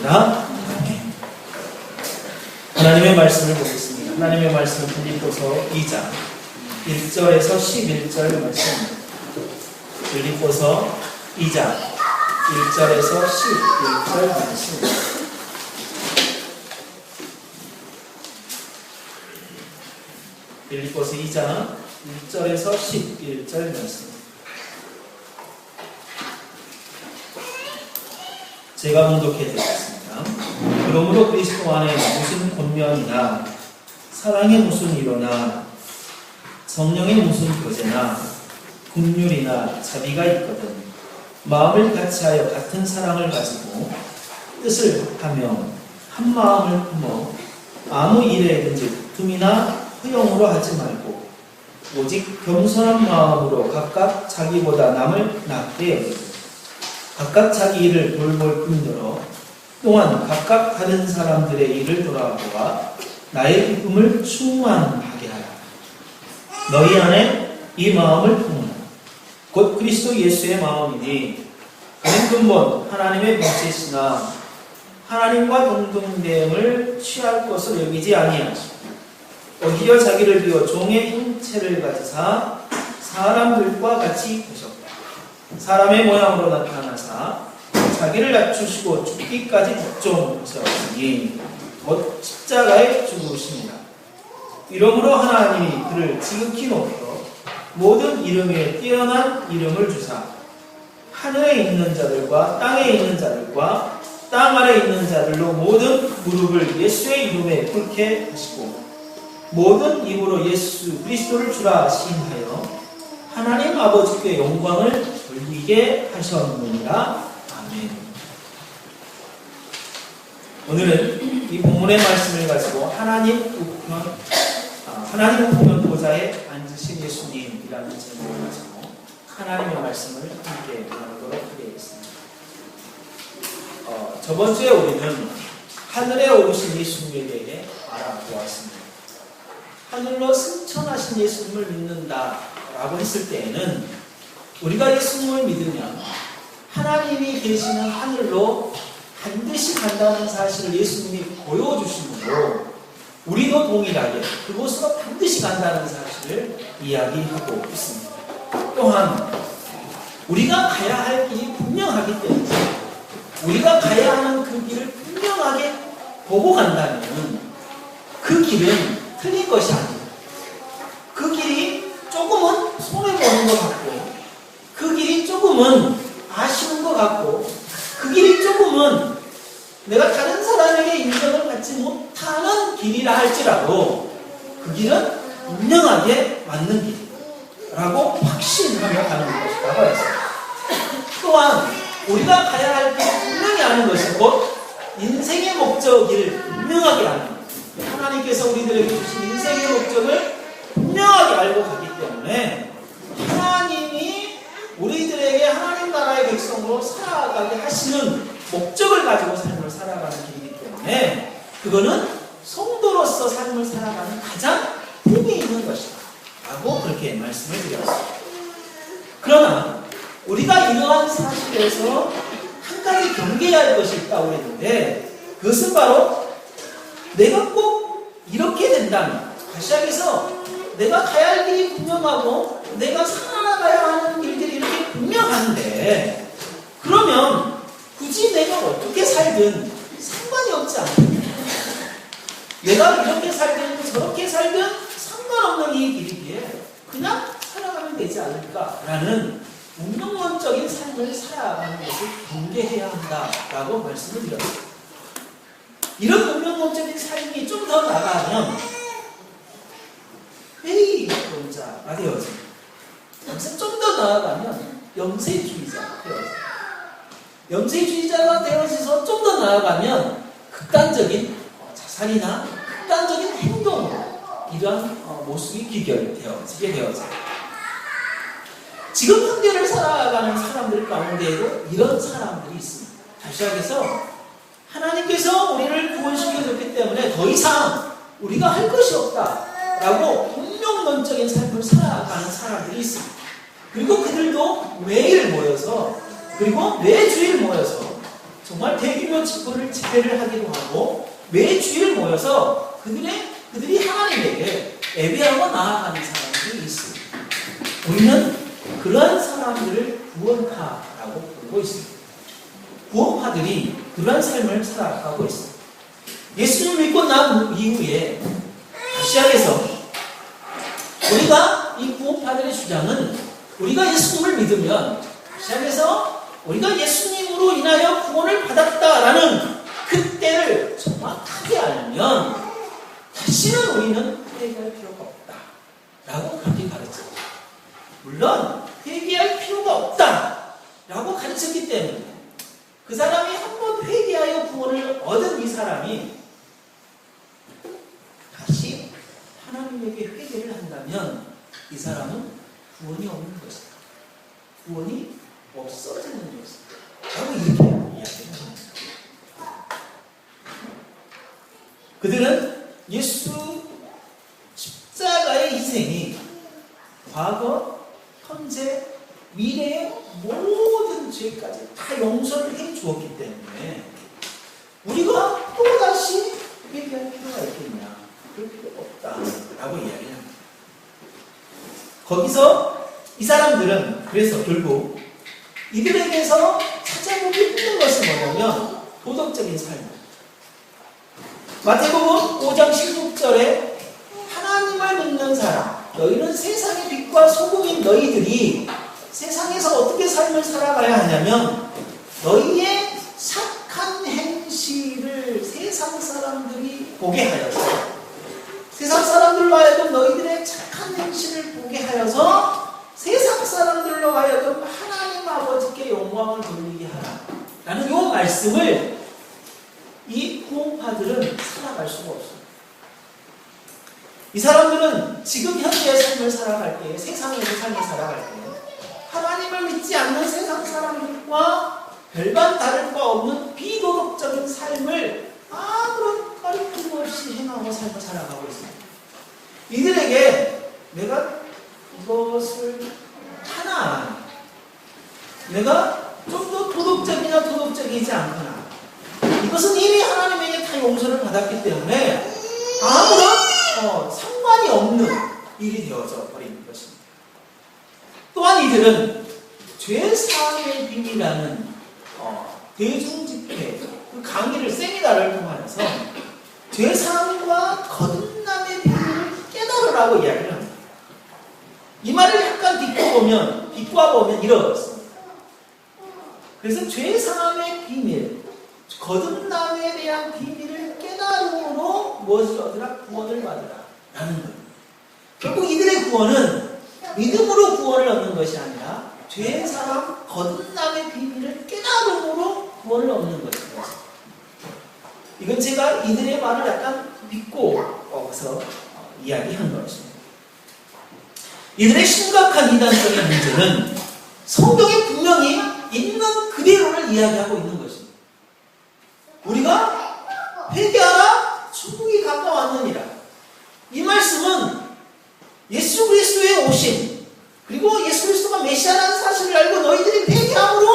기도드렸습니다. 하나님의 말씀을 보겠습니다. 하나님의 말씀은 빌립보서 2장 1절에서 11절 말씀입니다. 빌립보서 2장 1절에서 11절 말씀입니다. 빌립보서 2장 1절에서 11절 말씀. 제가 봉독해 드리겠습니다. 그러므로 그리스도 안에 무슨 권면이나 사랑의 무슨 위로나 성령의 무슨 교제나 긍휼이나 자비가 있거든 마음을 같이하여 같은 사랑을 가지고 뜻을 하며 한 마음을 품어 아무 일에든지 다툼이나 허용으로 하지 말고 오직 겸손한 마음으로 각각 자기보다 남을 낮게 여기고 각각 자기 일을 돌볼 뿐더러 또한 각각 다른 사람들의 일을 돌아보아 나의 기쁨을 충만하게 하라. 너희 안에 이 마음을 품으라. 곧 그리스도 예수의 마음이니 그는 근본 하나님의 본체시나 하나님과 동등됨을 취할 것을 여기지 아니하시고 오히려 자기를 비워 종의 형체를 가지사 사람들과 같이 되셨고 사람의 모양으로 나타나사 자기를 낮추시고 죽기까지 복종하셨으니 곧 십자가에 죽으십니다. 이러므로 하나님이 그를 지극히 높여 모든 이름 위에 뛰어난 이름을 주사 하늘에 있는 자들과 땅에 있는 자들과 땅 아래 있는 자들로 모든 무릎을 예수의 이름에 꿇게 하시고 모든 입으로 예수 그리스도를 주라 시인하여 하나님 아버지께 영광을 돌리게 하셨느니라. 아멘. 오늘은 이 본문의 말씀을 가지고 하나님 우편 보좌에 앉으신 예수님이라는 제목을 가지고 하나님의 말씀을 함께 나누도록 하겠습니다. 저번 주에 우리는 하늘에 오르신 예수님에 대해 알아보았습니다. 하늘로 승천하신 예수님을 믿는다라고 했을 때에는 우리가 예수님을 믿으면 하나님이 계시는 하늘로 반드시 간다는 사실을 예수님이 보여주심으로 우리도 동일하게 그곳으로 반드시 간다는 사실을 이야기하고 있습니다. 또한 우리가 가야 할 길이 분명하기 때문에 우리가 가야 하는 그 길을 분명하게 보고 간다면 그 길은 틀린 것이 아닙니다. 그 길이 조금은 손해보는 것 같고 그 길이 조금은 아쉬운 것 같고 그 길이 조금은 내가 다른 사람에게 인정을 받지 못하는 길이라 할지라도 그 길은 분명하게 맞는 길이라고 확신하며 가는 것이라고 했습니다. 또한 우리가 가야 할 길을 분명히 아는 것이 곧 인생의 목적을 분명하게 아는 것. 하나님께서 우리들에게 주신 인생의 목적을 분명하게 알고 가기 때문에 하나님이 우리들에게 하나님 나라의 백성으로 살아가게 하시는 목적을 가지고 삶을 살아가는 길이기 때문에 그거는 성도로서 삶을 살아가는 가장 힘이 있는 것이다 라고 그렇게 말씀을 드렸습니다. 그러나 우리가 이러한 사실에서 한 가지 경계해야 할 것이 있다고 했는데 그것은 바로 내가 꼭 이렇게 된다면 다시 하면서 내가 가야 할 길이 분명하고 내가 살아가야 하는 길들이 이렇게 분명한데 그러면 굳이 내가 어떻게 살든 상관이 없지 않느냐. 내가 이렇게 살든 저렇게 살든 상관없는 이 길이기에 그냥 살아가면 되지 않을까라는 운명론적인 삶을 살아가는 것을 경계해야 한다라고 말씀을 드렸습니다. 이런 운명론적인 삶이 좀 더 나가면 회의론자가 되어집니다. 좀 더 나아가면 영세주의자가 되어집니다. 영세주의자가 되어져서 좀 더 나아가면 극단적인 자살이나 극단적인 행동으로 이러한 모습이 비결되어지게 되어집니다. 지금 현대를 살아가는 사람들 가운데에도 이런 사람들이 있습니다. 다시 말해서 하나님께서 우리를 구원시켜줬기 때문에 더 이상 우리가 할 것이 없다라고 운명론적인 삶을 살아가는 사람들이 있습니다. 그리고 그들도 매일 모여서 그리고 매주일 모여서 정말 대규모 집회를 하기도 하고 매 주일 모여서 그들이 하나님에게 예배하고 나아가는 사람들이 있습니다. 우리는 그러한 사람들을 구원파라고 부르고 있습니다. 구원파들이 그러한 삶을 살아가고 있습니다. 예수님을 믿고 난 이후에 시작해서 우리가 이 구원파들의 주장은 우리가 예수님을 믿으면 시작해서 우리가 예수님으로 인하여 구원을 받았다라는 그때를 정확하게 알면 다시는 우리는 회개할 필요가 없다라고 그렇게 가르쳤죠. 물론 회개할 필요가 없다라고 가르쳤기 때문에 그 사람이 한번 회개하여 구원을 얻은 이 사람이 다시 하나님에게 회개를 한다면 이 사람은 구원이 없는 것이다. 구원이 없어지는 것이다. 라고 이렇게 이야기합니다. 그들은 예수 십자가의 희생이 과거, 현재, 미래의 모든 죄까지 다 용서를 해 주었기 때문에 우리가 또다시 회개할 필요가 있겠냐? 그럴 필요가 없다라고 이야기합니다. 거기서 이 사람들은 그래서 결국 이들에게서 찾아보기 힘든 것은 뭐냐면 도덕적인 삶. 마태복음 5장 16절에 하나님을 믿는 사람, 너희는 세상의 빛과 소금인 너희들이 세상에서 어떻게 삶을 살아가야 하냐면 너희의 착한 행실을 세상 사람들이 보게 하여서 세상 사람들로 하여금 너희들의 착한 행실을 보게 하여서 세상 사람들로 하여금 하나님 아버지께 영광을 돌리게 하라 라는 이 말씀을 이 구원파들은 살아갈 수가 없습니다. 이 사람들은 지금 현재의 삶을 살아갈 때, 세상에서 삶을 살아갈 때 하나님을 믿지 않는 세상 사람들과 별반 다를 바 없는 비도덕적인 삶을 아무런 가리킴 없이 행하고 삶을 살아가고 있습니다. 이들에게 내가 이것을 하나, 내가 좀 더 도덕적이나 도덕적이지 않거나 이것은 이미 하나님에게 다 용서를 받았기 때문에 아무런 상관이 없는 일이 되어져 버리는 것입니다. 또한 이들은 죄사함의 비밀이라는 대중집회 그 강의를 세미나를 통하여서 죄사함과 거듭남의 비밀을 깨달으라고 이야기를 합니다. 이 말을 약간 비꼬아보면 이렇습니다. 그래서 죄사함의 비밀, 거듭남에 대한 비밀을 깨달음으로 무엇을 얻으라? 구원을 받으라 라는 거예요. 결국 이들의 구원은 믿음으로 구원을 얻는 것이 아니라 죄사함, 거듭남의 비밀을 깨달음으로 구원을 얻는 것입니다. 이건 제가 이들의 말을 약간 비꼬아서 이야기한 것입니다. 이들의 심각한 이단적인 문제는 성경에 분명히 있는 그대로를 이야기하고 있는 것입니다. 우리가 회개하라 천국이 가까웠느니라. 이 말씀은 예수 그리스도의 오심 그리고 예수 그리스도가 메시아라는 사실을 알고 너희들이 회개함으로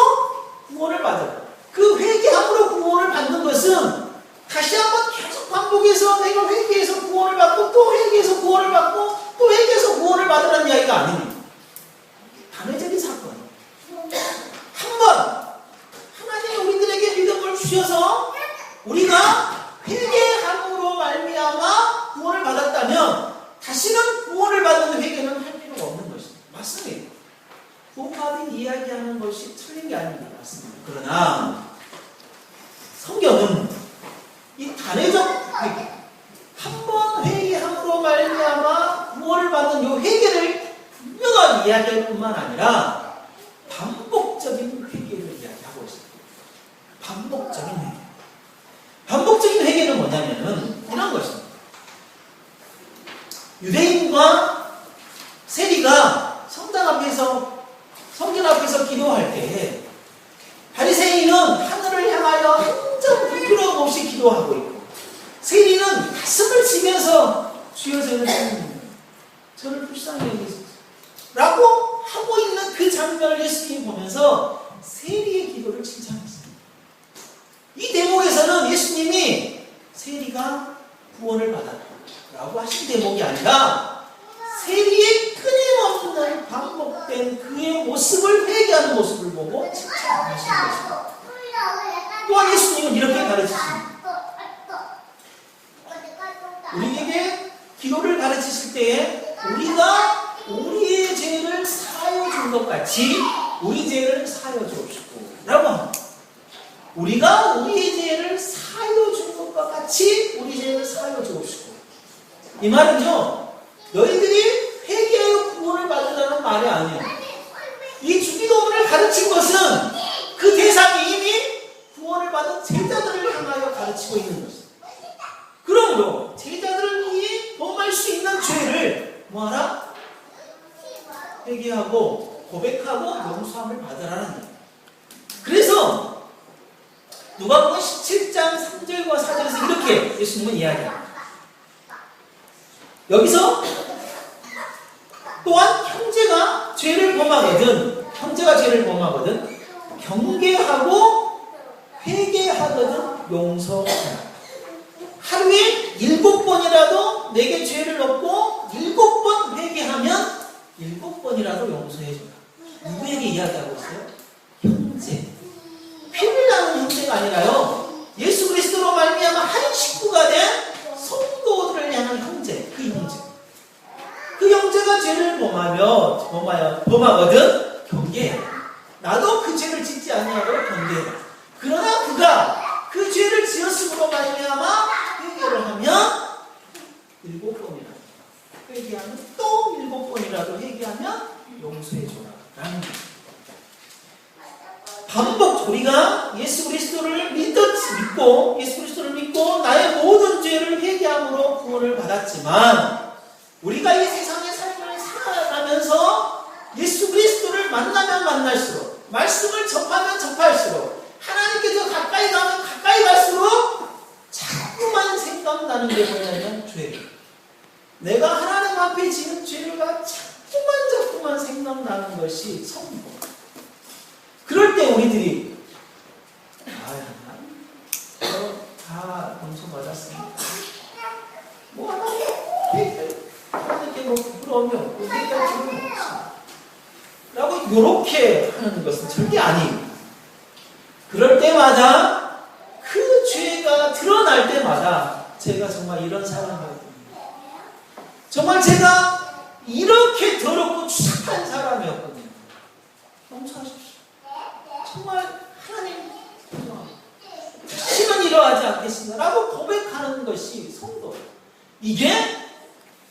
구원을 받으라. 그 회개함으로 구원을 받는 것은 다시 한번 계속 반복해서 내가 회개해서 구원을 받고 또 회개해서 구원을 받고 또 회개해서 구원을 받으라는 이야기가 아닙니다. 단회적인 사건. 한번 하나님이 우리들에게 믿음을 주셔서 우리가 회개함으로 말미암아 구원을 받았다면 다시는 구원을 받는 회개는 할 필요가 없는 것입니다. 맞습니다. 구원받은 이야기하는 것이 틀린 게 아닙니다. 맞습니다. 그러나 성경은 이 단회적 회개, 한번 회개함으로 말미암아 구원을 받는 이 회개를 분명하게 이야기할 뿐만 아니라 반복적인 회개를 이야기하고 있습니다. 반복적인 회개. 반복적인 회개는 뭐냐면은 이런 것입니다. 유대인과 세리가 성전 앞에서 기도할 때 바리새인은 하늘을 향하여 한 점 부끄러움 없이 기도하고 있고 세리는 가슴을 치면서 주여 저를 불쌍히 여기소서 라고 하고 있는 그 장면을 예수님이 보면서 세리의 기도를 칭찬했습니다. 이 대목에서는 예수님이 세리가 구원을 받았다라고 하신 대목이 아니라 세리의 끊임없는 반복된 그의 모습을 회개하는 모습을 보고 칭찬하신 것입니다. 또한 예수님은 이렇게 가르치십니다. 우리에게 기도를 가르치실 때에 우리가 우리의 죄를 사하여 준 것 같이 우리 죄를 사하여 주옵시고 라고 합니다. 우리가 우리의 죄를 사하여 준 것과 같이 우리 죄를 사하여 주옵시고. 이 말은요, 너희들이 회개하여 구원을 받으라는 말이 아니에요. 이 주기도문을 가르친 것은 그 대상이 이미 구원을 받은 제자들을 향하여 가르치고 있는 것입니다. 그러므로 제자들이 범할 수 있는 죄를 뭐하라? 회개하고 고백하고 용서함을 받으라는 거예요. 그래서 누가복음 17장 3절과 4절에서 이렇게 예수님은 이야기합니다. 여기서 또한 형제가 죄를 범하거든 경계하고 회개하거든 용서하라. 하루에 7번이라도 내게 죄를 얻고 7번 회개하면 7번이라도 용서해줘라. 누구에게 이야기하고 있어요? 형제. 피를 나는 형제가 아니라요, 예수 그리스도로 말미암아 한 식구가 된 성도들을 향한 형제, 그 형제가 죄를 범하거든 경계해. 나도 그 죄를 짓지 아니하도록 경계해. 그러나 그가 그 죄를 지었음으로 말미암아 회개를 하면 7번이라도 회개하면 또 7번이라도 회개하면 용서해줘라 라는 거예요. 반복 우리가 예수 그리스도를 믿고 나의 모든 죄를 회개함으로 구원을 받았지만 우리가 이 세상의 삶을 살아가면서 예수 그리스도를 만나면 만날수록 말씀을 접하면 접할수록 하나님께 더 가까이 가면 가까이 갈수록 자꾸만 생각나는 게 뭐냐면 죄. 내가 하나님 앞에 지은 죄가 자꾸만 생각나는 것이 성공. 그럴 때 우리들이 다 용서받았습니다. 뭐 하나님께 뭐 부끄러움이 없고 얘기할 필요는 없습니다. 라고 이렇게 하는 것은 절대 아니에요. 그럴 때마다 그 죄가 드러날 때마다 제가 정말 이런 사람이었군요. 정말 제가 이렇게 더럽고 추악한 사람이었군요. 용서하십시오. 정말 하나님 다시는 이러하지 않겠습니다 라고 고백하는 것이 성도예요. 이게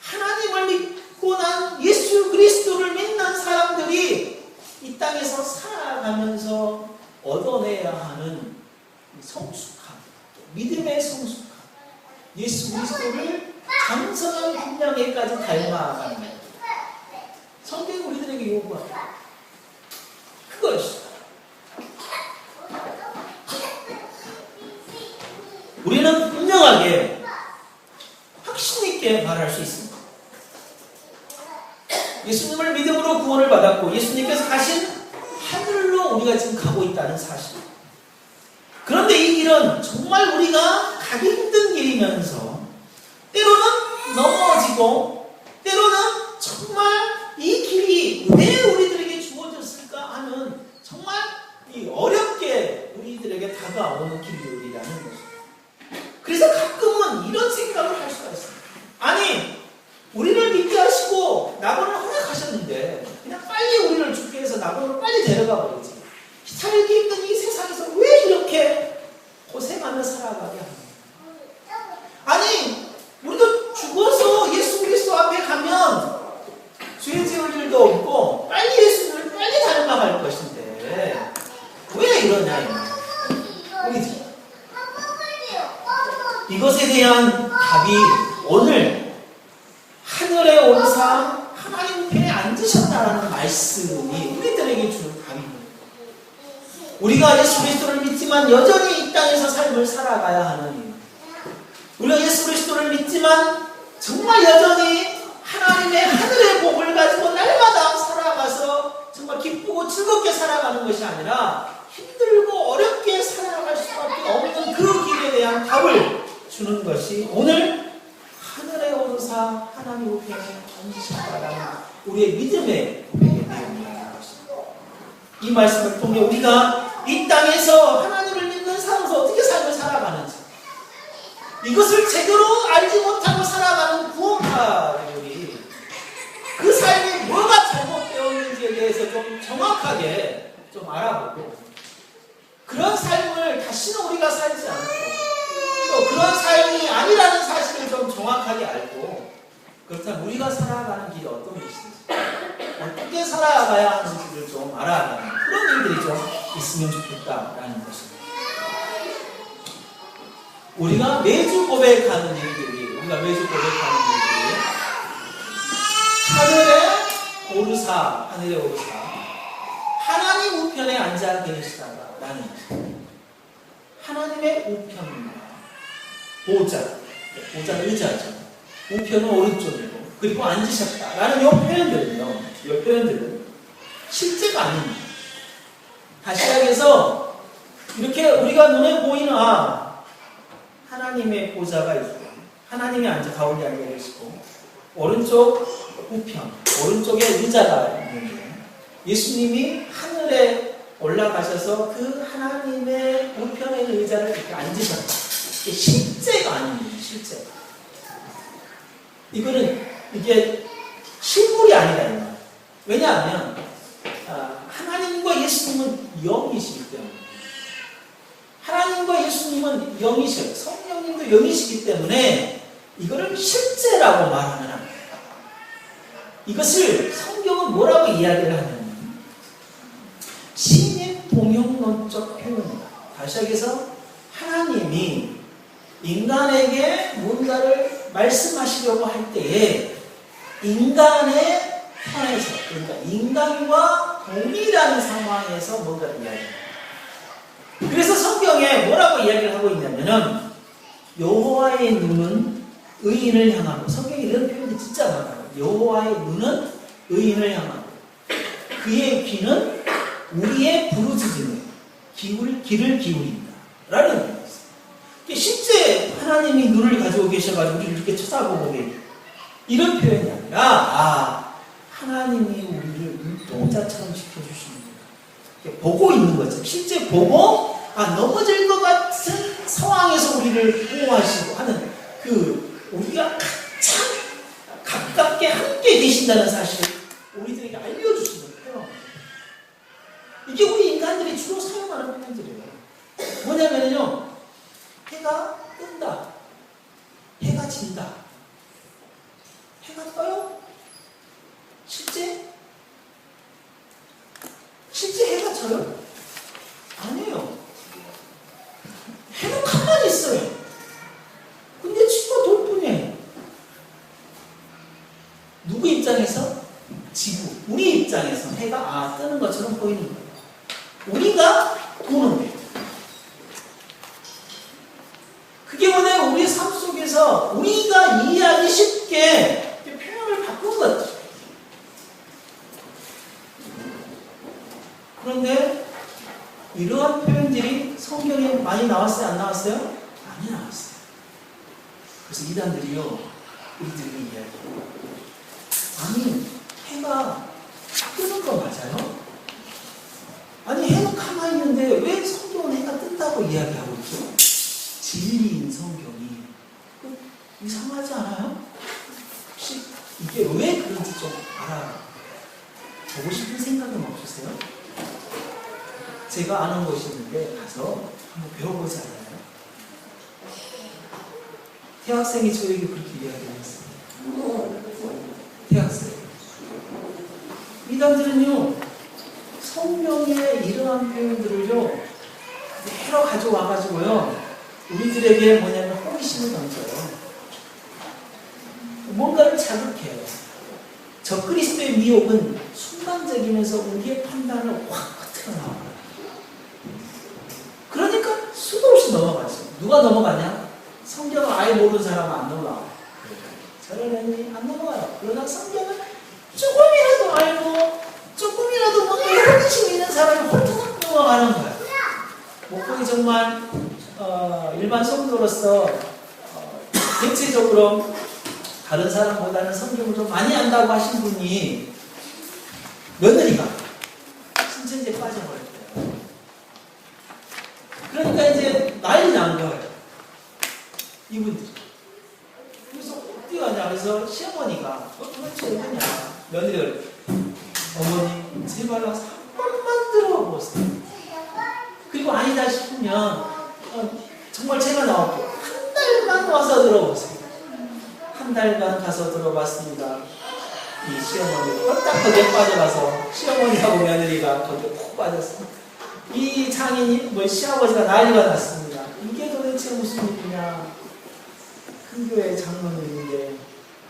하나님을 믿고 난 예수 그리스도를 믿는 사람들이 이 땅에서 살아가면서 얻어내야 하는 성숙함, 믿음의 성숙함, 예수 그리스도를 장성한 분량에까지 닮아가는 거예요. 성경이 우리들에게 요구합니다. 그것이 우리는 분명하게 확신 있게 말할 수 있습니다. 예수님을 믿음으로 구원을 받았고 예수님께서 가신 하늘로 우리가 지금 가고 있다는 사실. 그런데 이 길은 정말 우리가 가기 힘든 길이면서 때로는 넘어지고 때로는 정말 이 길이 왜 우리들에게 주어졌을까 하는 정말 이 어렵게 우리들에게 다가오는 길들이라는 것입니다. 그래서 가끔은 이런 생각을 할 수가 있습니다. 아니, 우리를 믿게 하시고 낙원을 허락하셨는데 그냥 빨리 우리를 죽게 해서 낙원으로 빨리 데려가 버리지. 살기 힘든 이 세상에서 왜 이렇게 고생하며 살아가게 합니까? 아니, 우리도 죽어서 예수 그리스도 앞에 가면 죄 지을 일도 없고 빨리 예수님을 빨리 닮아갈 것인데 왜 이러냐. 우리 이것에 대한 답이 오늘 하늘에 오르사 하나님 편에 앉으셨다라는 말씀이 우리들에게 주는 답입니다. 우리가 예수 그리스도를 믿지만 여전히 이 땅에서 삶을 살아가야 하는 이유. 우리가 예수 그리스도를 믿지만 정말 여전히 하나님의 하늘의 복을 가지고 날마다 살아가서 정말 기쁘고 즐겁게 살아가는 것이 아니라 힘들고 어렵게 살아갈 수밖에 없는 그 길에 대한 답을 주는 것이 오늘 하늘에 오르사 하나님 우편에 앉으셨다라는 우리의 믿음의 고백의 내용이라는 것입니다. 이 말씀을 통해 우리가 이 땅에서 하나님을 믿는 삶에서 어떻게 삶을 살아가는지, 이것을 제대로 알지 못하고 살아가는 구원파들이 그 삶에 뭐가 잘못되었는지에 대해서 좀 정확하게 좀 알아보고, 그런 삶을 다시는 우리가 살지 않고 또 그런 삶이 아니라는 사실을 좀 정확하게 알고, 그렇다면 우리가 살아가는 길이 어떤 것인지, 어떻게 살아가야 하는지를 좀 알아가는 그런 일들이 좀 있으면 좋겠다라는 것입니다. 우리가 매주 고백하는 일들이, 하늘에 오르사 하나님 우편에 앉아 계시다라는 것입니다. 하나님의 우편입니다. 보좌는 의자죠. 우편은 오른쪽이고, 그리고 앉으셨다라는 이 표현들은 실제가 아닙니다. 다시야에서 이렇게 우리가 눈에 보이는 하나님의 보좌가 있고, 하나님이 가운데 앉아 계시고, 오른쪽 우편, 오른쪽에 의자가 있는데, 예수님이 하늘에 올라가셔서 그 하나님의 우편에 있는 의자를 이렇게 앉으셨다. 이게 실제가 아닙니다. 실제가. 이게 실물이 아니다 이 말. 왜냐하면 하나님과 예수님은 영이시기 때문에, 하나님과 예수님은 영이셔요. 성령님도 영이시기 때문에 이거를 실제라고 말하면 안 돼요. 이것을 성경은 뭐라고 이야기를 하냐면 신입 동형론적 표현입니다. 다시 하기해서 하나님이 인간에게 뭔가를 말씀하시려고 할 때에 인간의 편에서, 그러니까 인간과 동일한 상황에서 뭔가를 이야기합니다. 그래서 성경에 뭐라고 이야기를 하고 있냐면은 여호와의 눈은 의인을 향하고, 성경에 이런 표현이 진짜 많아요. 여호와의 눈은 의인을 향하고 그의 귀는 우리의 부르짖음에 귀를 기울인다 라는 의미가 있어요. 실제 하나님이 눈을 가지고 계셔가지고 우리를 이렇게 쳐다보고 계세요. 이런 표현이 아니라 하나님이 우리를 눈동자처럼 지켜주시는 거예요. 보고 있는 거죠. 실제 보고 넘어질 것 같은 상황에서 우리를 보호하시고 하는 우리가 가장 가깝게 함께 계신다는 사실을 우리들에게 알려주시는 표현. 이게 우리 인간들이 주로 사용하는 표현들이에요. 뭐냐면요, 해가 뜬다, 해가 진다, 해가 떠요? 실제 해가 져요? 아니에요. 해는 가만히 있어요. 근데 지구가 돌 뿐이에요. 누구 입장에서? 지구. 우리 입장에서 해가 뜨는 것처럼 보이는 거예요. 우리가 도는 거예요. 그게 뭐냐면 우리 삶 속에서 우리가 이해하기 쉽게 표현을 바꾼 거죠. 그런데 이러한 표현들이 성경에 많이 나왔어요? 안 나왔어요? 많이 나왔어요. 그래서 이단들이요, 우리들에게 이야기해요. 아니, 해가 뜨는 거 맞아요? 아니, 해는 가만히 있는데 왜 성경은 해가 뜬다고 이야기하고 있죠? 진리인 성경이 이상하지 않아요? 혹시 이게 왜 그런지 좀 알아보고 싶은 생각은 없으세요? 제가 아는 곳이 있는데 가서 한번 배워보지 않아요? 대학생이 저에게 그렇게 이야기했어요. 대학생. 이단들은요, 성경의 이러한 표현들을요, 여러 가져와가지고요, 우리들에게 뭐냐면 호기심을 던져요. 뭔가를 자극해요. 적그리스도의 미혹은 순간적이면서 우리의 판단을 확 틀어나와요. 그러니까 수도 없이 넘어가죠. 누가 넘어가냐? 성경을 아예 모르는 사람은 안 넘어가요. 저런 애들이 안 넘어가요. 그러나 성경을 조금이라도 알고 조금이라도 뭔가 호기심 있는 사람이 홀딱 넘어가는 거예요. 목회이 정말 일반 성도로서 대체적으로 다른 사람보다는 성경을 좀 많이 안다고 하신 분이 며느리가 신천지에 빠져버렸대요. 그러니까 이제 난리 난 거예요. 이분들이. 그래서 어떻게 하냐. 그래서 시어머니가 도대체 왜 그러냐. 며느리를 어머니 제발 와서 한 번만 들어보세요. 그리고 아니다 싶으면 정말 제가 나왔고 한 달간 와서 들어보세요. 한 달간 가서 들어봤습니다. 이 시어머니가 홀딱하게 빠져가서 시어머니하고 며느리가 거기에 푹 빠졌습니다. 이 장인이 시아버지가 난리가 났습니다. 이게 도대체 무슨 일이냐. 큰 교회 장로님인데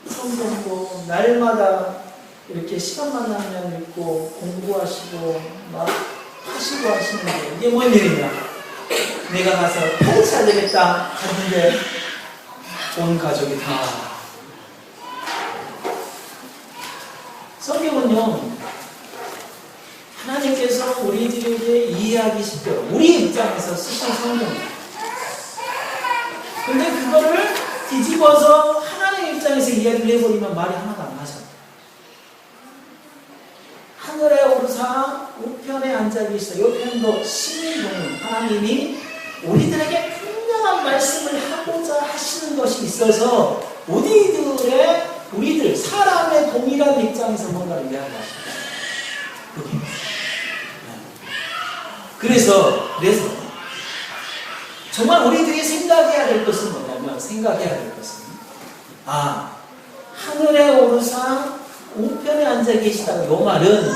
성경도 날마다 이렇게 시간만 나면 읽고 공부하시고 막 하시고 하시는데 이게 뭔 일이냐. 내가 가서 파헤쳐야 되겠다 하는데 온 가족이 다. 성경은요, 하나님께서 우리들에게 이해하기 쉽도록 우리 입장에서 쓰신 성경입니다. 근데 그거를 뒤집어서 하나님 입장에서 이야기를 해버리면 말이 하나도 안 맞아요. 하늘에 오르사 우편에 앉아 계시다. 이 편도 신동은 하나님이 우리들에게 분명한 말씀을 하고자 하시는 것이 있어서 우리들 사람의 동일한 입장에서 뭔가를 이야기하십니다. 그래서 정말 우리들이 생각해야 될 것은 뭐냐면 하늘에 오르사 우편에 앉아 계시다. 요 말은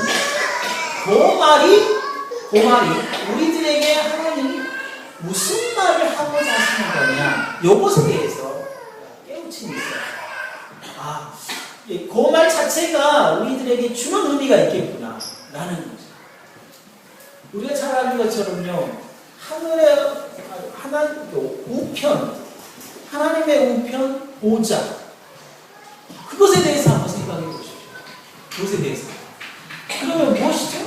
그 말이 우리들에게 하나님이 무슨 말을 하고자 하시는 거냐. 요것에 대해서 깨우침이 있어요. 그 말 자체가 우리들에게 주는 의미가 있겠구나 라는 거죠. 우리가 잘 아는 것처럼요, 하나님의 우편, 보좌, 그것에 대해서 한번 생각해 보십시오. 그것에 대해서. 그러면 무엇이죠?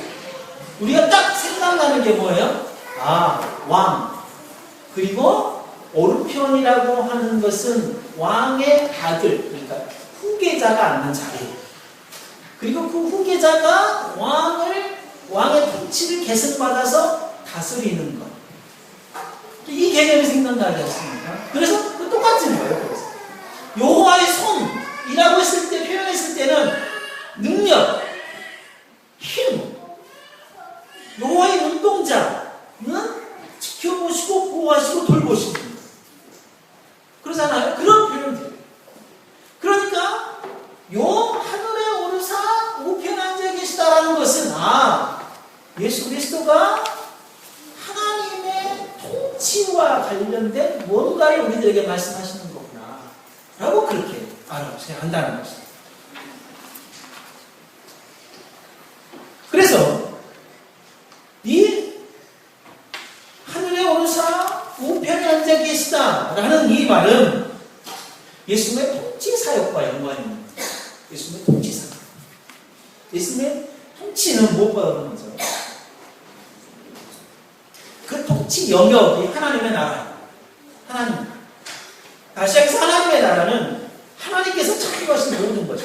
우리가 딱 생각나는 게 뭐예요? 왕. 그리고 오르편이라고 하는 것은 왕의 아들, 그러니까 후계자가 앉는 자리. 그리고 그 후계자가 왕의 통치를 계승받아서 다스리는 것. 이 개념이 생각나지 않습니까? 그래서 그 똑같은 거예요. 그래서 여호와의 손이라고 했을 때, 표현했을 때는 능력, 힘, 여호와의 눈동자는 지켜보시고 보호하시고 돌보십니다. 그러잖아요. 그런 표현들. 그러니까 하늘에 오르사 우편에 앉아 계시다라는 것은 예수 그리스도가 하나님의 통치와 관련된 뭔가를 우리들에게 말씀하시는 거구나 라고 그렇게 생각한다는 것입니다. 그래서 이 하늘에 오르사 우편에 앉아 계시다라는 이 말은 예수님의 통치 사역과 연관입니다. 예수님의 통치 사역. 예수님의 통치는 무엇보다 그런 거죠. 그 통치 영역이 하나님의 나라. 다시 말해서 하나님의 나라는 하나님께서 창조하신 모든 거죠.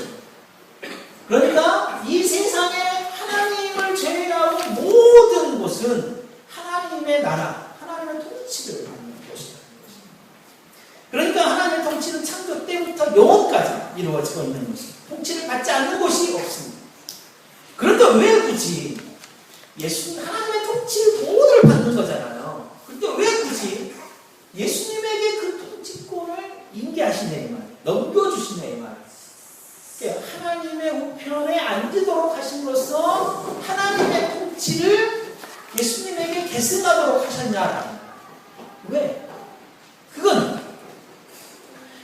그러니까 이 세상에 하나님을 제외하고 모든 곳은 하나님의 나라, 하나님의 통치를 받는 것이다. 그러니까 하나님의 통치는 창조 때부터 영원까지 이루어지고 있는 것입니다. 통치를 받지 않는 곳이 없습니다. 그런데 왜 굳이 예수님 하나님의 통치를 모두를 받는 거잖아요. 그런데 왜 굳이 예수님에게 그 통치권을 인계하시냐 이 말, 넘겨주시냐 이 말. 하나님의 우편에 앉도록 하심으로써 하나님의 통치를 예수님에게 계승하도록 하셨냐라는. 왜? 그건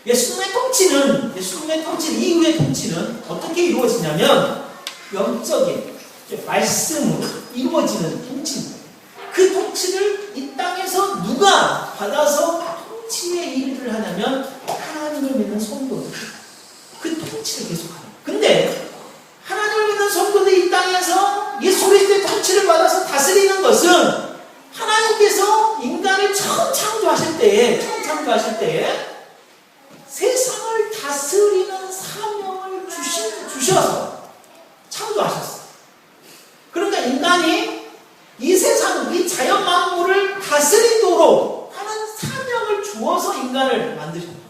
예수님의 통치는 이후의 통치는 어떻게 이루어지냐면 영적인 말씀으로 이루어지는 통치입니다. 그 통치를 이 땅에서 누가 받아서 통치의 일을 하냐면 하나님을 믿는 성도들. 그 통치를 계속하는. 근데 하나님을 믿는 성도들 이 땅에서 예수 그리스도의 통치를 받아서 다스리는 것은 하나님께서 때에 세상을 다스리는 사명을 주셔서 창조하셨어요. 그러니까 인간이 이 세상, 이 자연 만물을 다스리도록 하는 사명을 주어서 인간을 만드셨어요.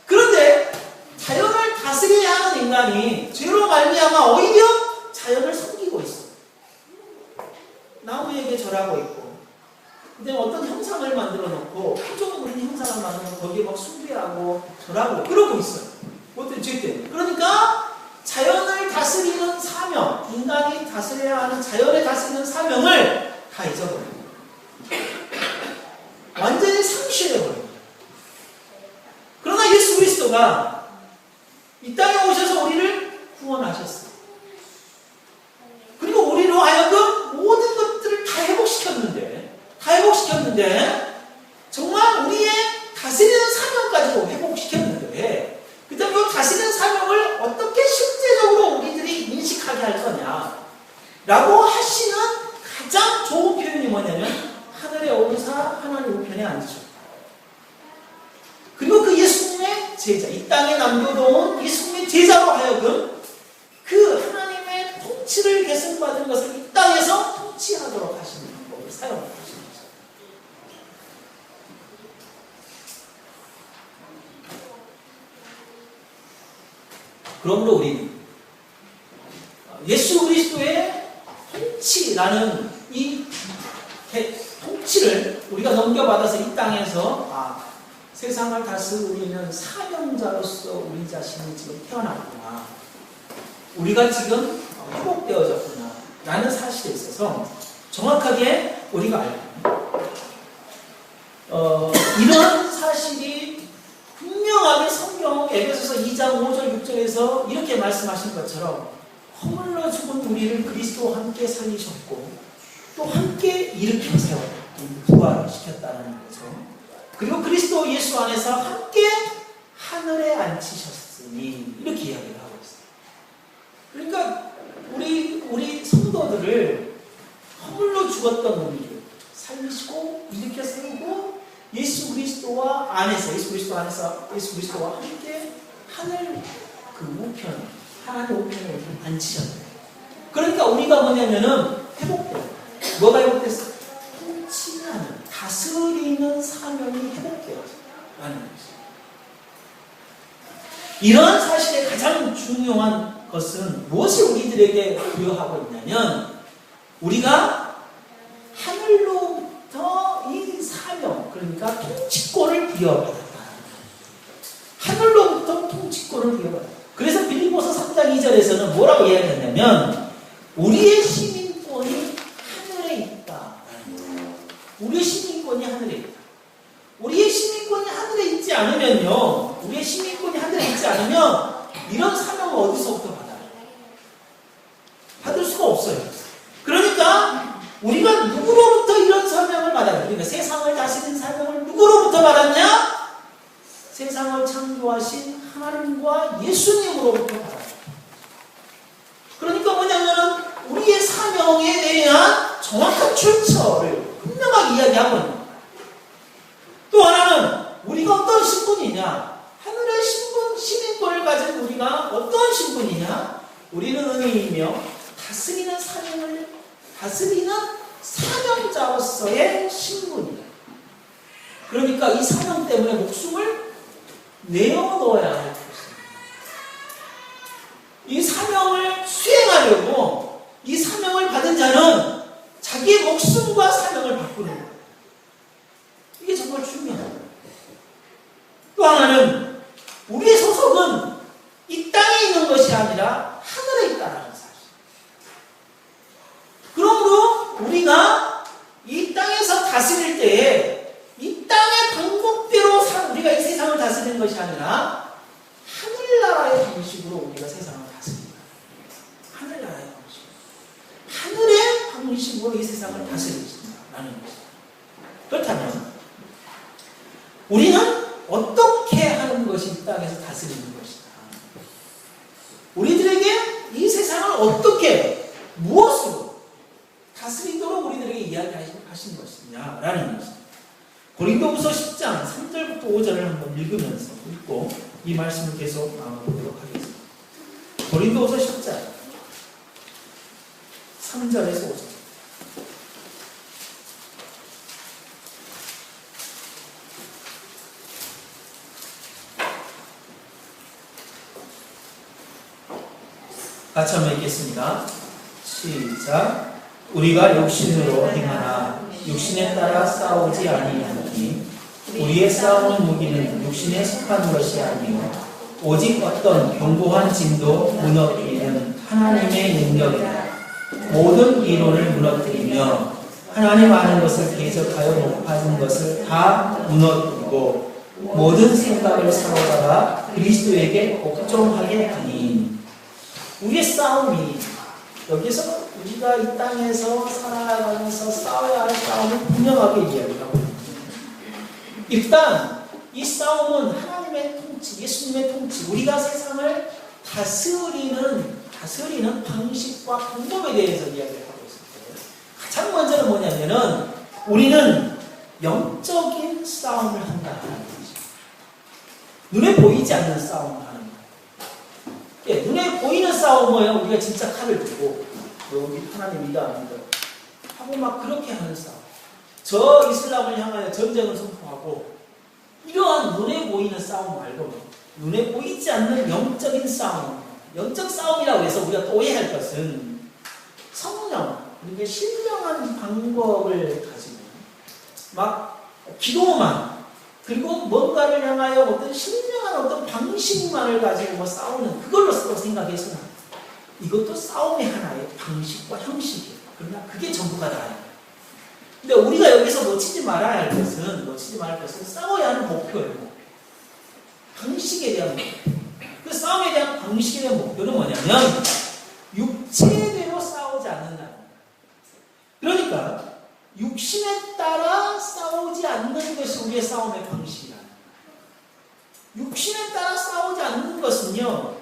그런데 자연을 다스려야 하는 인간이 죄로 말미암아 오히려 자연을 섬기고 있어요. 나무에게 절하고 있고, 근데 어떤 형상을 만들어 놓고 표정 그린 형상을 만들어 놓고 거기에 막 숭배하고 절하고 그러고 있어요. 그것도 죄 때문에. 그러니까 자연을 다스리는 사명, 인간이 다스려야 하는 자연을 다스리는 사명을 다 잊어버립니다. 완전히 상실해버립니다. 그러나 예수 그리스도가 이 땅에 오셔서 우리를 구원하셨어요. 그리고 우리로 하여금 모든 것들을 다 회복시켰는데 정말 우리의 다스리는 사명까지도 회복시켰는데 그 다음에 그 다스리는 사명을 어떻게 실제적으로 우리들이 인식하게 할 거냐 라고 하시는 가장 좋은 표현이 뭐냐면 하늘에 오르사 하나님 우편에 앉으셨다. 그리고 그 예수님의 제자, 이 땅에 남겨놓은 예수님의 제자로 하여금 그 하나님의 통치를 계승받은 것을 이 땅에서 통치하도록 하시는 방법을 사용하시는 거죠. 그러므로 우리는 예수 그리스도의 통치라는 이 통치를 우리가 넘겨받아서 이 땅에서 세상을 다스리는 사명자로서 우리 자신이 지금 태어났구나. 우리가 지금 회복되어졌구나. 라는 사실에 있어서 정확하게 우리가 알고 이런 사실이 분명하게 성경 에베소서 2장 5절 6절에서 이렇게 말씀하신 것처럼 허물러 죽은 우리를 그리스도와 함께 살리셨고 또 함께 일으켜 세워 부활을 시켰다는 거죠. 그리고 그리스도 예수 안에서 함께 하늘에 앉히셨으니 이렇게 이야기를 하고 있어요. 그러니까 우리 성도들을 허물로 죽었던 우리를 살리시고 일으켜 세우고 예수 그리스도와 안에서 예수 그리스도와 함께 하늘 그 우편 하나님 우편에 앉히셨어요. 그러니까 우리가 뭐냐면은 회복돼요. 뭐가 회복됐어? 통치하는 다스리는 사명이 회복되어라는 것이죠. 이런 사실의 가장 중요한 것은 무엇이 우리들에게 부여하고 있냐면 우리가 하늘로부터 이 사명, 그러니까 통치권을 부여받았다. 하늘로부터 통치권을 부여받았다. 그래서 빌립보서 3장 2절에서는 뭐라고 이야기했냐면 우리의 시민권이 하늘에 있다. 우리의 시민권이 하늘에 있다. 우리의 시민권이 하늘에 있지 않으면요. 우리의 시민권이 하늘에 있지 않으면 이런 사명을 어디서부터 받아요? 받을 수가 없어요. 그러니까 우리가 누구로부터 이런 사명을 받아요? 그러니까 세상을 다스리는 사명을 누구로부터 받았냐? 세상을 창조하신 하나님과 예수님으로부터 받아요. 그러니까 뭐냐면 우리의 사명에 대한 정확한 출처를 분명하게 이야기하고 있는 거예요. 또 하나는 우리가 어떤 신분이냐? 하늘의 시민권을 가진 우리가 어떤 신분이냐? 우리는 은혜이며 다스리는 사명자로서의 신분이다. 그러니까 이 사명 때문에 목숨을 내어놓아야 할 것입니다. 이 사명을 수행하려고 이 사명을 받은 자는 자기의 목숨과 사명을 바꾸는 거예요. 이게 정말 중요해요. 또 하나는 우리의 소속은 이 땅에 있는 것이 아니라 하늘에 있다는 사실. 그러므로 우리가 이 땅에서 다스릴 때에 이 땅의 방법대로 우리가 이 세상을 다스리는 것이 아니라 하늘나라의 방식으로 우리가 세상을 다스립니다. 하늘나라의 방식. 하늘의 방식으로 이 세상을 다스리신다라는 것입니다. 그렇다면 우리는 어떻게 하는 것이 이 땅에서 다스리는 것이다. 우리들에게 이 세상을 어떻게 무엇으로 다스리도록 우리들에게 이야기하신 것이냐라는 것입니다. 고린도후서 10장 3절부터 고린도전을 한번 읽고 이 말씀을 계속 나눠보도록 하겠습니다. 고린도후서 10장 3절에서 5절. 같이 한번 읽겠습니다. 시작. 우리가 육신으로 행하나 육신에 따라 싸우지 아니하니 우리의 싸우는 무기는 육신에 속한 것이 아니요 오직 어떤 견고한 짐도 무너뜨리는 하나님의 능력이다. 모든 이론을 무너뜨리며 하나님 아는 것을 계속하여 높아진 것을 다 무너뜨리고 모든 생각을 사로잡아 그리스도에게 복종하게 하니. 우리의 싸움이, 여기서 우리가 이 땅에서 살아가면서 싸워야 할 싸움을 분명하게 이야기하고 있습니다. 일단 이 싸움은 하나님의 통치, 예수님의 통치, 우리가 세상을 다스리는 방식과 방법에 대해서 이야기를 하고 있습니다. 가장 먼저는 뭐냐면은 우리는 영적인 싸움을 한다는 것입니다. 눈에 보이지 않는 싸움을 하는 거예요. 예, 눈에 보이는 싸움은 우리가 진짜 칼을 들고 여기 하나님 믿어합니다 하고 막 그렇게 하는 싸움. 저 이슬람을 향하여 전쟁을 선포하고 이러한 눈에 보이는 싸움 말고 눈에 보이지 않는 영적인 싸움. 영적 싸움이라고 해서 우리가 또 오해할 것은 성령, 이렇게 신령한 방법을 가지고 막 기도만, 그리고 뭔가를 향하여 어떤 신령한 어떤 방식만을 가지고 뭐 싸우는 그걸로 생각해서는 이것도 싸움의 하나의 방식과 형식이에요. 그러나 그게 전부가 다예요. 근데 우리가 여기서 놓치지 말아야 할 것은 싸워야 하는 목표예요. 방식에 대한 목표. 그 싸움에 대한 방식에 대한 목표는 뭐냐면 육체대로 싸우지 않는다. 그러니까 육신에 따라 싸우지 않는 것이 우리의 싸움의 방식이다. 육신에 따라 싸우지 않는 것은요,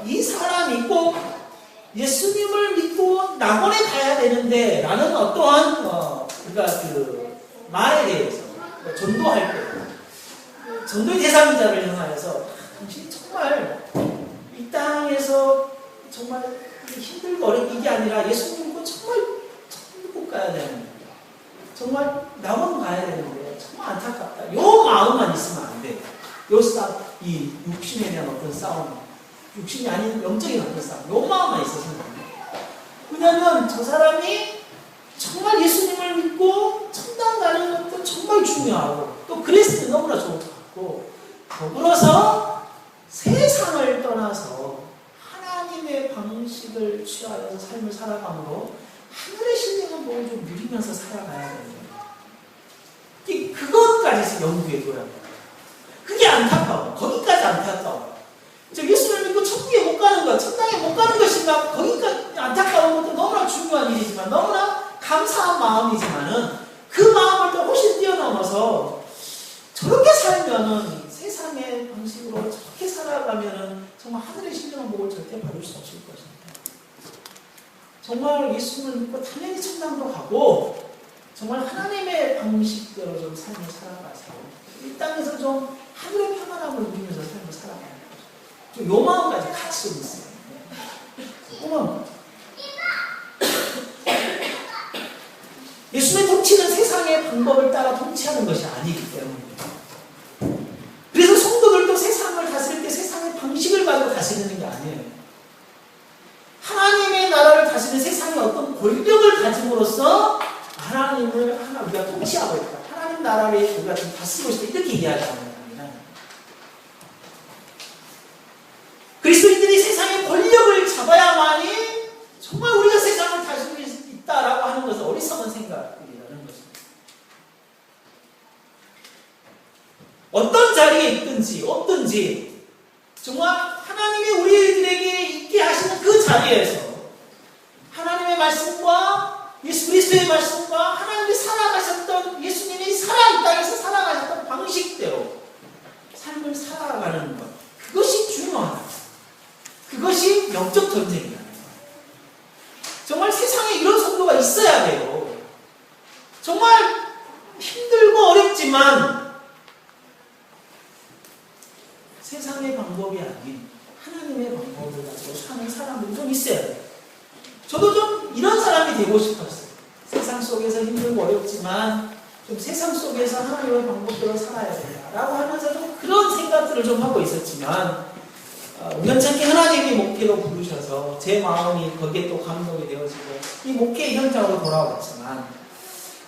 이 사람이 꼭 예수님을 믿고 낙원에 가야 되는데 라는 어떠한 그러니까 그 말에 대해서 전도할 때 전도의 대상자를 향하여서 당신이 정말 이 땅에서 정말 힘들고 어렵게 이게 아니라 예수님 믿고 정말 천국 가야 되는데 정말 낙원 가야 되는데 정말 안타깝다. 요 마음만 있으면 안 돼. 이 육신에 대한 어떤 싸움, 육신이 아닌 영적인 어떤 싸움, 요 마음만 있어서는 안 돼. 왜냐하면 저 사람이 정말 예수님을 믿고 천당 가는 것도 정말 중요하고 또 그리스도 너무나 좋은 것 같고 더불어서 세상을 떠나서 하나님의 방식을 취하여서 삶을 살아감으로 하늘의 신령한 복을 좀 누리면서 살아가야 되는 거예요. 그것까지 연구해 둬야 돼요. 그게 안타까워. 거기까지 안타까워. 예수를 믿고 천국에 못 가는 것, 천당에 못 가는 것인가, 거기까지 안타까운 것도 너무나 중요한 일이지만, 너무나 감사한 마음이지만은, 그 마음을 또 훨씬 뛰어넘어서, 저렇게 살면은, 세상의 방식으로 저렇게 살아가면은, 정말 하늘의 신령한 복을 절대 받을 수 없을 것입니다. 정말 예수님을 믿고 당연히 천당도 가고, 정말 하나님의 방식대로 좀 삶을 살아가서, 이 땅에서 좀 하늘의 평안함을 누리면서 삶을 살아가는 거죠. 좀 요 마음까지 같이 좀 있어요. 그러면 예수의 통치는 세상의 방법을 따라 통치하는 것이 아니기 때문에 그래서 성도들도 세상을 다스릴 때 세상의 방식을 가지고 다스리는 게 아니에요. 하나님의 나라를 다스리는 세상의 어떤 권력을 가짐으로써 하나님을 우리가 통치하고 있다. 하나님 나라를 우리가 좀 다스리고 있다. 이렇게 이야기하는 겁니다. 그리스도인들이 세상의 권력을 잡아야만이 정말 우리가 세상을 다스릴 수 있다라고 하는 것은 어리석은 생각이라는 것입니다. 어떤 자리에 있든지 없든지 정말 하나님이 우리들에게 있게 하시는 그 자리에서 하나님의 말씀과 예수 그리스도의 말씀과 하나님이 살아가셨던 예수님이 이 땅에서 살아가셨던 방식대로 삶을 살아가는 것, 그것이 중요하다. 그것이 영적 전쟁이다. 정말 세상에 이런 성도가 있어야 돼요. 정말 힘들고 어렵지만 세상의 방법이 아닌 하나님의 방법을 가지고 사는 사람들이 좀 있어야 돼요. 저도 좀 이런 사람이 되고 싶었어요. 세상 속에서 힘들고 어렵지만 좀 세상 속에서 하나님의 방법대로 살아야 된다라고 하면서 좀 그런 생각들을 좀 하고 있었지만 우연찮게 하나님이 목회로 부르셔서 제 마음이 거기에 또 감동이 되어지고 이 목회 현장으로 돌아왔지만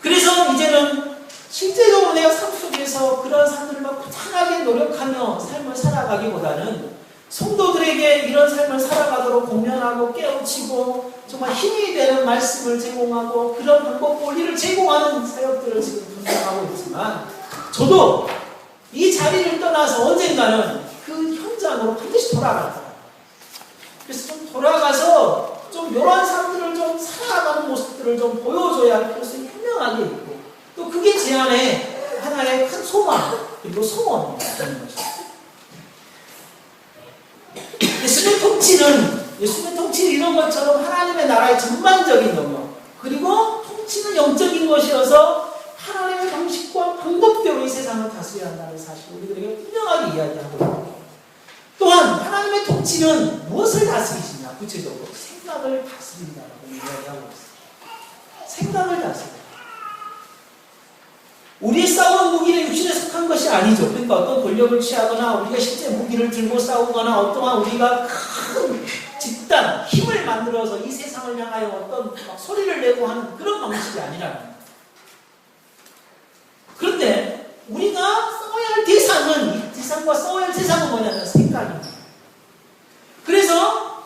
그래서 이제는 실제적으로 내가 삶 속에서 그런 삶들을 막 부단하게 노력하며 삶을 살아가기보다는 성도들에게 이런 삶을 살아가도록 공면하고 깨우치고 정말 힘이 되는 말씀을 제공하고 그런 방법 원리를 제공하는 사역들을 지금 분석하고 있지만 저도 이 자리를 떠나서 언젠가는 그 현장으로 반드시 돌아갈 거예요. 그래서 좀 돌아가서 좀 이러한 삶들을 좀 살아가는 모습들을 좀 보여줘야 할 것이 분명하게 있고 또 그게 제 안에 하나의 큰 소망 그리고 소원이라는 것입니다. 예수님의 통치는 이런 것처럼 하나님의 나라의 전반적인 영역 그리고 통치는 영적인 것이어서 하나님의 방식과 방법대로 이 세상을 다스려야 한다는 사실을 우리들에게 분명하게 이야기하고 있습니다. 또한 하나님의 통치는 무엇을 다스리시냐 구체적으로 생각을 다스린다라고 이야기하고 있습니다. 생각을 다스린다. 우리의 싸우는 무기는 육신에 속한 것이 아니죠. 그러니까 어떤 권력을 취하거나 우리가 실제 무기를 들고 싸우거나 어떠한 우리가 큰 집단, 힘을 만들어서 이 세상을 향하여 어떤 막 소리를 내고 하는 그런 방식이 아니라는 거예요. 그런데 우리가 싸워야 할 대상은 이 대상과 싸워야 할 대상은 뭐냐면 생각입니다. 그래서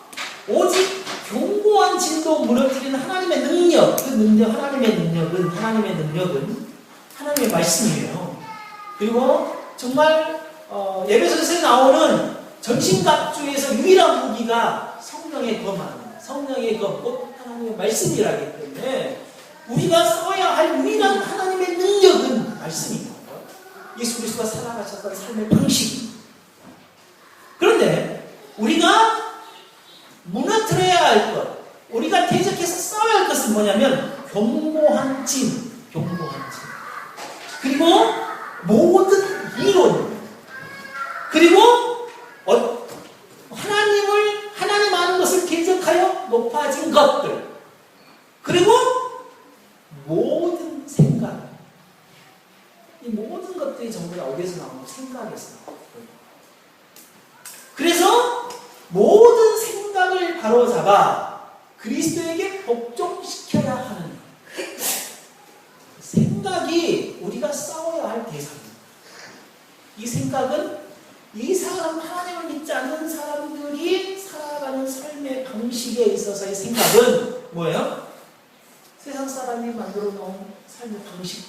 오직 견고한 진도 무너뜨리는 하나님의 능력, 그 능력, 하나님의 능력은 하나님의 말씀이에요. 그리고 정말 에베소서에 나오는 전신갑주에서 유일한 무기가 성령의 검, 곧 하나님의 말씀이라기 때문에 우리가 써야 할 유일한 하나님의 능력은 말씀입니다. 예수 그리스도가 살아가셨던 삶의 방식입니다. 그런데 우리가 무너뜨려야 할 것, 우리가 대적해서 싸워야 할 것은 뭐냐면 견고한 진. 그리고 모든 이론, 그리고 하나님 아는 것을 대적하여 높아진 것들, 그리고 모든 생각. 이 모든 것들이 전부 다 어디에서 나오는 생각에서 나와요. 그래서 모든 생각을 바로잡아 그리스도에게 복종시켜야 하는 생각이 우리가 싸워야 할 대상입니다. 이 생각은 이 사람 하나님을 믿지 않는 사람들이 살아가는 삶의 방식에 있어서의 생각은 뭐예요? 세상 사람이 만들어 놓은 삶의 방식.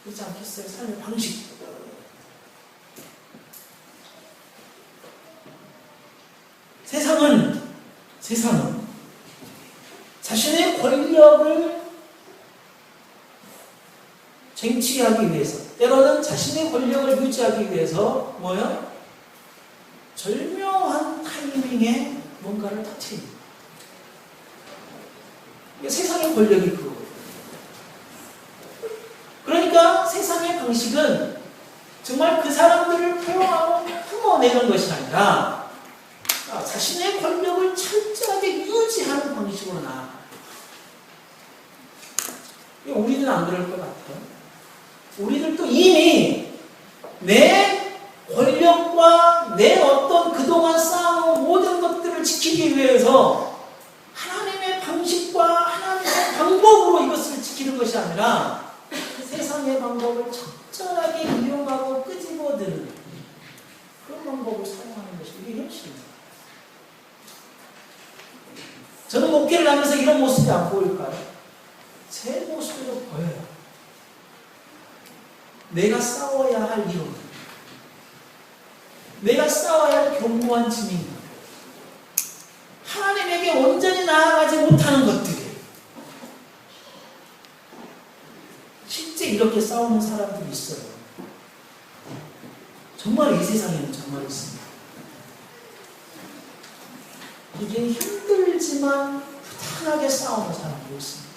그렇지 않겠어요? 삶의 방식. 세상은 자신의 권력을 쟁취하기 위해서, 때로는 자신의 권력을 유지하기 위해서 뭐요? 절묘한 타이밍에 뭔가를 터뜨립니다. 세상의 권력이 그거예요. 그러니까 세상의 방식은 정말 그 사람들을 포용하고 품어내는 것이 아니라 자신의 권력을 철저하게 유지하는 방식으로 나아가요. 우리는 안 그럴 것 같아요. 우리들도 이미 내 권력과 내 어떤 그동안 쌓아놓은 모든 것들을 지키기 위해서 하나님의 방식과 하나님의 방법으로 이것을 지키는 것이 아니라 세상의 방법을 적절하게 이용하고 끄집어드는 그런 방법을 사용하는 것이 이게 현실입니다. 저는 목회를 하면서 이런 모습이 안 보일까요? 제 모습으로 보여요. 내가 싸워야 할 이론, 내가 싸워야 할 견고한 진인, 하나님에게 온전히 나아가지 못하는 것들이 실제 이렇게 싸우는 사람들이 있어요. 정말 이 세상에는 정말 있습니다. 이게 힘들지만 부단하게 싸우는 사람도 있습니다.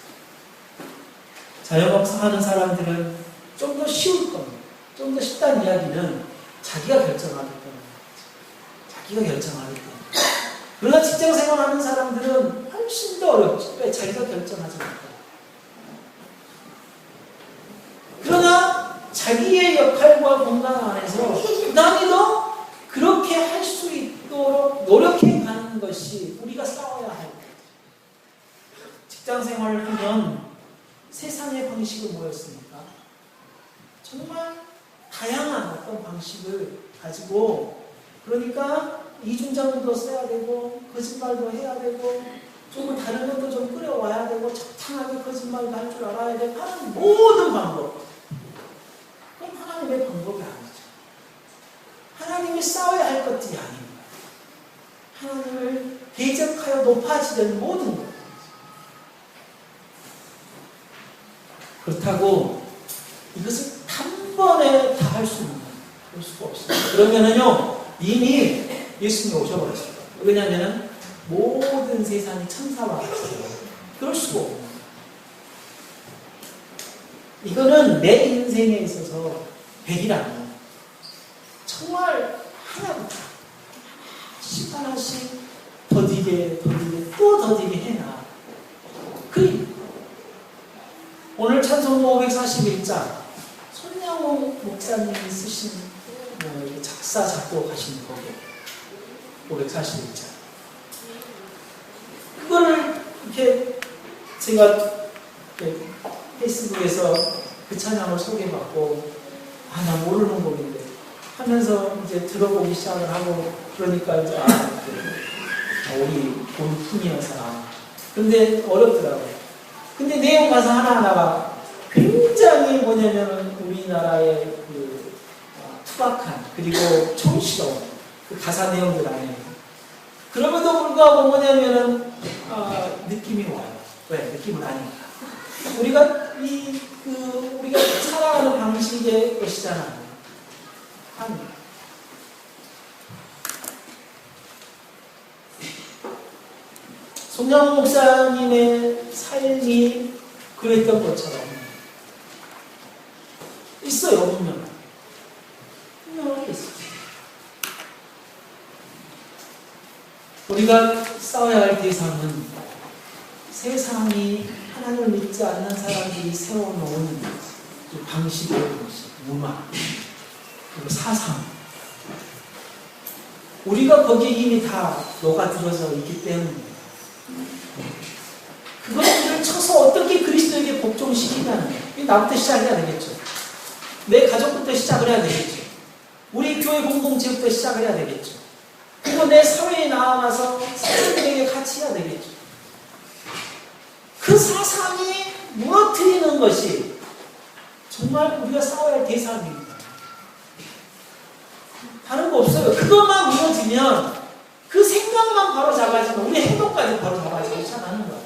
자영업 하는 사람들은 좀 더 쉬울 겁니다. 좀 더 쉽다는 이야기는 자기가 결정하기 때문에. 자기가 결정하기 때문에. 그러나 직장 생활하는 사람들은 훨씬 더 어렵죠. 왜? 자기가 결정하지 못해요. 그러나 자기의 역할과 건강 안에서 부담이도 그렇게 할 수 있도록 노력해 가는 것이 우리가 싸워야 할 거예요. 직장 생활을 하면 세상의 방식은 뭐였습니까? 정말 다양한 어떤 방식을 가지고, 그러니까 이중자문도 써야 되고 거짓말도 해야 되고 조금 다른 것도 좀 끌어와야 되고 적당하게 거짓말도 할 줄 알아야 되고 하는 모든 방법, 그건 하나님의 방법이 아니죠. 하나님이 싸워야 할 것들이 아닙니다. 하나님을 대적하여 높아지려는 모든 것. 그렇다고 이것을 단번에 다 할 수는 볼 수가 없습니다. 그러면은요 이미 예수님이 오셔버렸어요. 왜냐하면 모든 세상이 천사와 같아요. 그럴 수가 없는. 이거는 내 인생에 있어서 100이라면 정말 하나부터 하나씩 더디게 또 더디게 해놔. 오늘 찬송가 541장 손양호 목사님이 쓰신 작사 작곡하신 곡이에요. 541장. 그거를 이렇게 제가 페이스북에서 그 찬양을 소개받고 나 모르는 곡인데 하면서 이제 들어보기 시작을 하고, 그러니까 이제 우리 본품이어서 근데 어렵더라고요. 근데 내용 가사 하나하나가 굉장히 뭐냐면 우리나라의 그 투박한 그리고 촌스러운 그 가사 내용들 안에, 그럼에도 불구하고 뭐냐면은 느낌이 와요. 왜? 느낌은 아니까. 우리가 우리가 살아가는 방식의 것이잖아요. 송영호 목사님의 삶이 그랬던 것처럼 있어요. 분명하게 있어요. 우리가 싸워야 할 대상은 세상이 하나님을 믿지 않는 사람들이 세워놓은 그 방식의 것이 문화, 그리고 사상. 우리가 거기에 이미 다 녹아들어서 있기 때문에 그것들을 쳐서 어떻게 그리스도에게 복종시키냐는 거예요. 나부터 시작해야 되겠죠. 내 가족부터 시작을 해야 되겠죠. 우리 교회 공동체부터 시작을 해야 되겠죠. 그리고 내 사회에 나아가서 사람들에게 같이 해야 되겠죠. 그 사상이 무너뜨리는 것이 정말 우리가 싸워야 할 대상입니다. 다른 거 없어요. 그것만 무너지면, 그 생각만 바로 잡아지면 우리의 행동까지 바로 잡아지고 시작하는 거야.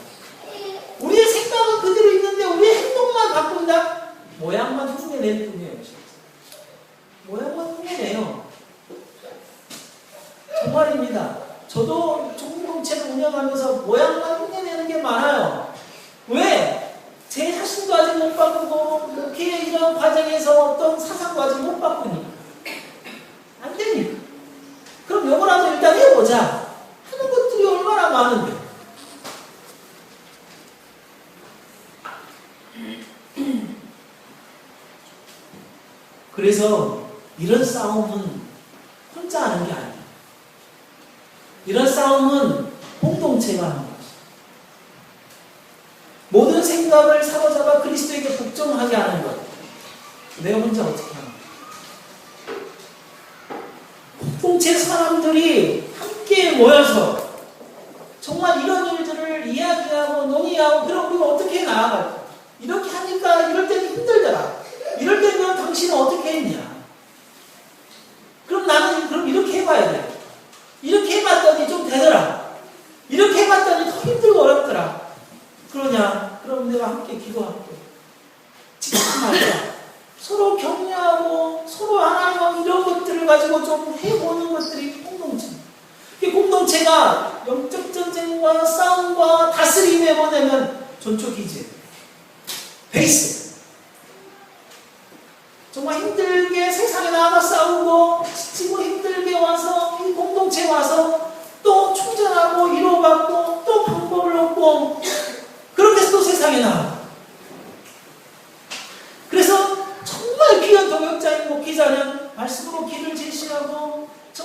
우리의 생각은 그대로 있는데 우리의 행동만 바꾼다? 모양만 흉내낼 뿐이에요. 모양만 흉내내요. 정말입니다. 저도 공동체를 운영하면서 모양만 흉내내는 게 많아요. 왜? 제 자신도 아직 못 바꾸고 목회의 이런 과정에서 어떤 사상도 아직 못 바꾸니까. 안 되니까. 그럼 요거라도 일단 해보자 하는 것들이 얼마나 많은데. 그래서 이런 싸움은 혼자 하는 게 아니에요. 이런 싸움은 공동체가 하는 거죠. 모든 생각을 사로잡아 그리스도에게 복종하게 하는 것. 내가 혼자 어떻게 하는 거야? 공동체 사람들이 함께 모여서 정말 이런 일들을 이야기하고 논의하고, 그럼 우리가 어떻게 나아갈까? 이렇게 하니까 이럴 때는 힘들더라. 이럴 때는 당신은 어떻게 했냐? 그럼 나는 그럼 이렇게 해봐야 돼. 이렇게 해봤더니 좀 되더라. 이렇게 해봤더니 더 힘들고 어렵더라. 그러냐? 그럼 내가 함께 기도할게. 지금 말이야. 서로 격려하고 서로 하나님하고 이런 것들을 가지고 좀 해보는 것들이 공동체. 이 공동체가 영적 전쟁과 싸움과 다스림에 뭐냐면 전초기지. 베이스. 정말 힘들게 세상에 나가 싸우고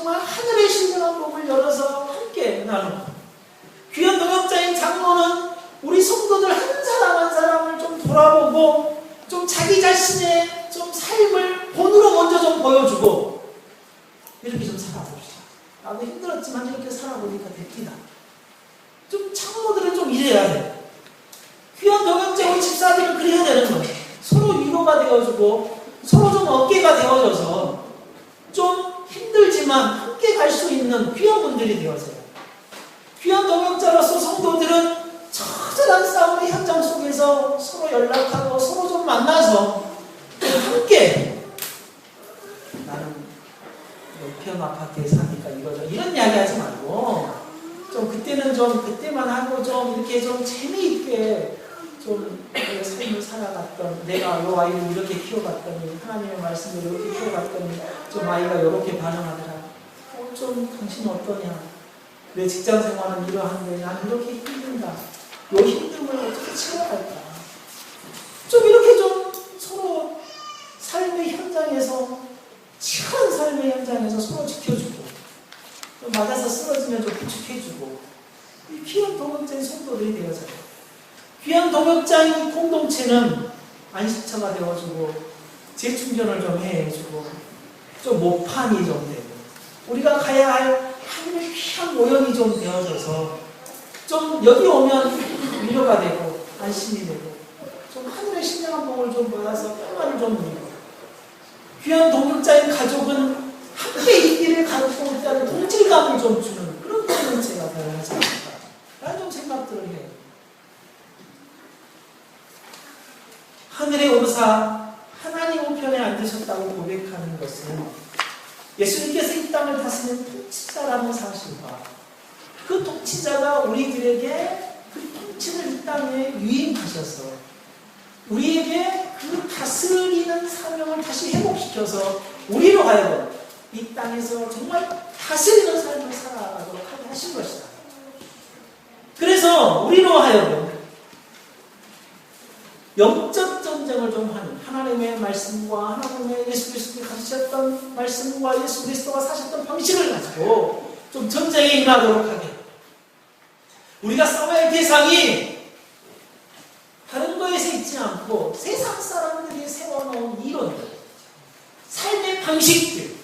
정말 하늘의 신령한 복을 열어서 함께 나누고, 귀한 동역자인 장로는 우리 성도들 한 사람 한 사람을 좀 돌아보고 좀 자기 자신의 좀 삶을 본으로 먼저 좀 보여주고 이렇게 좀 살아봅시다. 나도 힘들었지만 이렇게 살아보니까 됩니다. 좀 장로들은 좀 이래야 돼. 귀한 동역자 우리 집사들은 그래야 되는 거예요. 서로 위로가 되어주고 서로 좀 어깨가 되어줘서 좀 힘들지만 함께 갈 수 있는 귀한 분들이 되어서요. 귀한 동역자로서 성도들은 처절한 싸움의 현장 속에서 서로 연락하고 서로 좀 만나서 함께, 나는 옆편 아파트에 사니까 이거죠, 이런 이야기 하지 말고 좀 그때는 좀 그때만 하고 좀 이렇게 좀 재미있게 좀 내 삶을 살아갔던, 내가 요 아이를 이렇게 키워봤더니, 하나님의 말씀을 이렇게 키워봤더니 좀 아이가 이렇게 반응하더라. 좀 당신은 어떠냐? 내 직장 생활은 이러한데 난 이렇게 힘든다. 요 힘듦을 어떻게 채워갈까? 좀 이렇게 좀 서로 삶의 현장에서, 치열한 삶의 현장에서 서로 지켜주고, 좀 맞아서 쓰러지면 좀 부축해주고, 이 귀한 동역자인 성도들이 되어져요. 귀한 동역자인 공동체는 안식처가 되어주고, 재충전을 좀 해주고, 좀 모판이 좀 되고, 우리가 가야 할 하늘의 귀한 모형이 좀 되어져서, 좀 여기 오면 위로가 되고, 안심이 되고, 좀 하늘의 신령한 복을 좀 받아서 평안을 좀 누리고, 귀한 동역자인 가족은 함께 이 길을 가르치고 있다는 동질감을 좀 주는 그런 공동체가 되어야 하지 않을까, 라는 좀 생각들을 해요. 하늘의 오사 하나님 우편에 앉으셨다고 고백하는 것은 예수님께서 이 땅을 다스리는 통치자라는 사실과, 그 통치자가 우리들에게 그 통치를 이 땅에 위임하셔서 우리에게 그 다스리는 사명을 다시 회복시켜서 우리로 하여금 이 땅에서 정말 다스리는 삶을 살아가도록 하게 하신 것이다. 그래서 우리로 하여금 영적 전쟁을 좀 하는, 하나님의 말씀과 하나님의 예수 그리스도가 가르치셨던 말씀과 예수 그리스도가 사셨던 방식을 가지고 좀 전쟁에 임하도록 하게. 우리가 싸워야 할 대상이 다른 거에서 있지 않고 세상 사람들이 세워놓은 이론들, 삶의 방식들,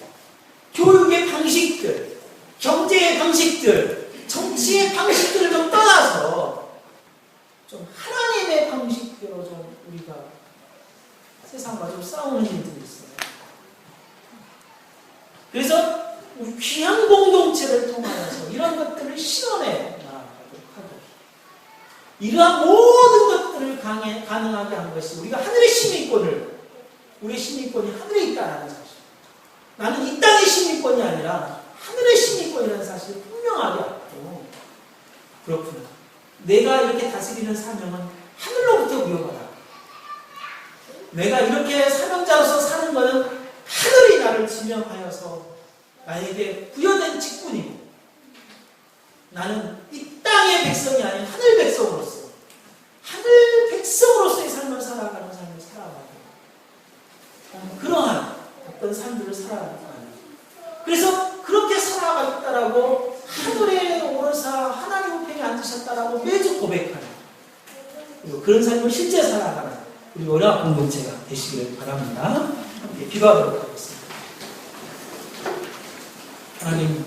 교육의 방식들, 경제의 방식들, 정치의 방식들을 좀 떠나서 좀 하나님의 방식대로 좀 우리가 세상과 좀 싸우는 일들이 있어요. 그래서 우리 귀한 공동체를 통하여서 이런 것들을 실현해 나가도록 하고, 이러한 모든 것들을 가능하게 한 것이 우리가 하늘의 시민권을, 우리의 시민권이 하늘에 있다는 사실, 나는 이 땅의 시민권이 아니라 하늘의 시민권이라는 사실을 분명하게 알고, 그렇구나, 내가 이렇게 다스리는 사명은 하늘로부터 위험하다. 내가 이렇게 사명자로서 사는 것은 하늘이 나를 지명하여서 나에게 부여된 직분이고, 나는 이 땅의 백성이 아닌 하늘 백성으로서, 하늘 백성으로서의 삶을 살아가는 삶을 살아가고, 그러한 어떤 삶들을 살아가는 거예요. 그래서 그렇게 살아가겠다라고 하늘의 오르사 하나님 우편에 앉으셨다라고 매주 고백하는, 그리고 그런 삶을 실제 살아가는 우리 원화 공동체가 되시기를 바랍니다. 함께 기도하도록 하겠습니다. 하나님,